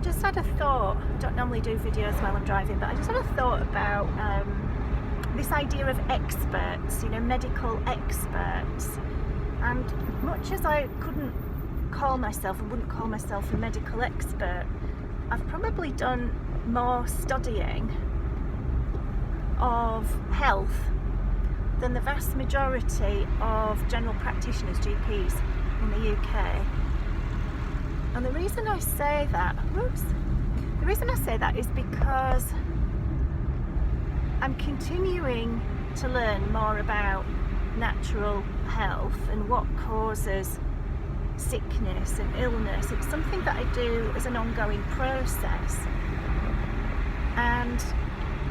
I just had a thought. I don't normally do videos while I'm driving, but I just had a thought about this idea of experts, medical experts. And much as I couldn't call myself and wouldn't call myself a medical expert, I've probably done more studying of health than the vast majority of general practitioners, GPs, in the UK. And the reason I say that, is because I'm continuing to learn more about natural health and what causes sickness and illness. It's something that I do as an ongoing process. And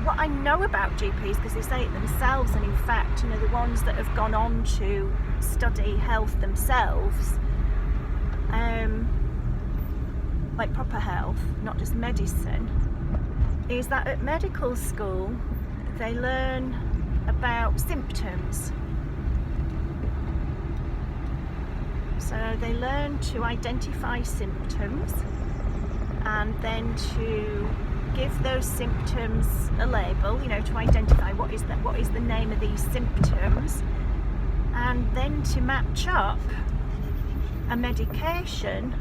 what I know about GPs, because they say it themselves, and in fact, the ones that have gone on to study health themselves, like proper health, not just medicine, is that at medical school they learn about symptoms. So they learn to identify symptoms and then to give those symptoms a label, to identify what is the name of these symptoms, and then to match up a medication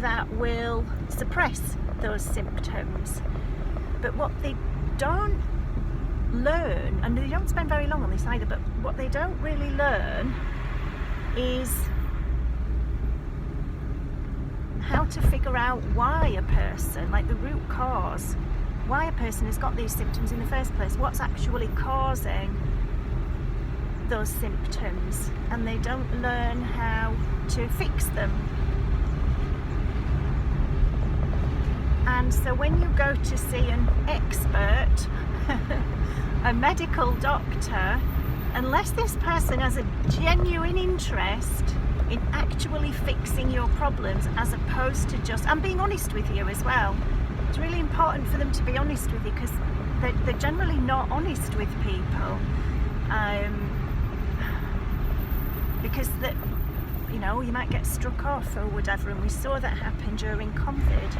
that will suppress those symptoms. But what they don't learn, and they don't spend very long on this either, but what they don't really learn is how to figure out why a person, like the root cause, why a person has got these symptoms in the first place, what's actually causing those symptoms, and they don't learn how to fix them. And so when you go to see an expert, a medical doctor, unless this person has a genuine interest in actually fixing your problems, as opposed to just, and being honest with you as well. It's really important for them to be honest with you, because they're generally not honest with people. Because you might get struck off or whatever, and we saw that happen during COVID.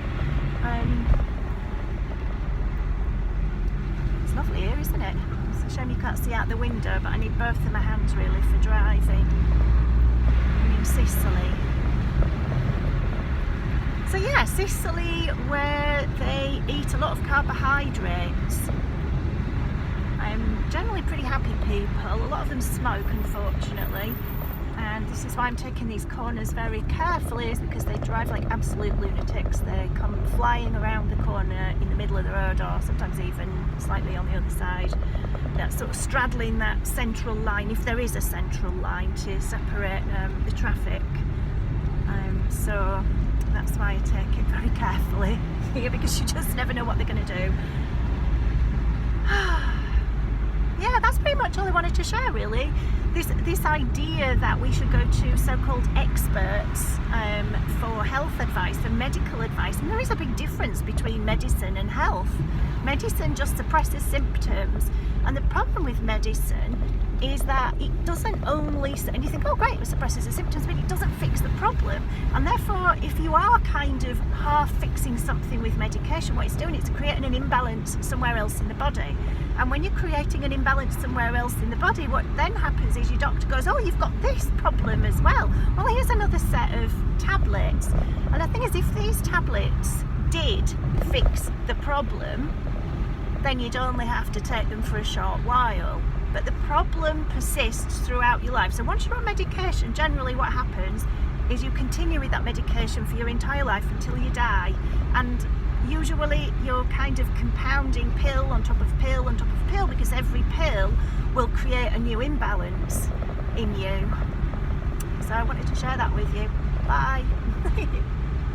It's lovely here, isn't it? It's a shame you can't see out the window, but I need both of my hands really for driving. In Sicily. So yeah, Sicily, where they eat a lot of carbohydrates. Generally pretty happy people. A lot of them smoke, unfortunately. And this is why I'm taking these corners very carefully, is because they drive like absolute lunatics. They come flying around the corner in the middle of the road, or sometimes even slightly on the other side. That's sort of straddling that central line, if there is a central line, to separate the traffic. So that's why I take it very carefully, because you just never know what they're going to do. Yeah, that's pretty much all I wanted to share, really. This idea that we should go to so-called experts for health advice, for medical advice. And there is a big difference between medicine and health. Medicine just suppresses symptoms, and the problem with medicine is that it doesn't only, and you think, oh great, it suppresses the symptoms, but it doesn't fix the problem. And therefore, if you are kind of half fixing something with medication, what it's doing is creating an imbalance somewhere else in the body. And when you're creating an imbalance somewhere else in the body, what then happens is your doctor goes, oh, you've got this problem as well. Well, here's another set of tablets. And the thing is, if these tablets did fix the problem, then you'd only have to take them for a short while. But the problem persists throughout your life. So once you're on medication, generally what happens is you continue with that medication for your entire life until you die. And usually you're kind of compounding pill on top of pill on top of pill, because every pill will create a new imbalance in you. So I wanted to share that with you. Bye.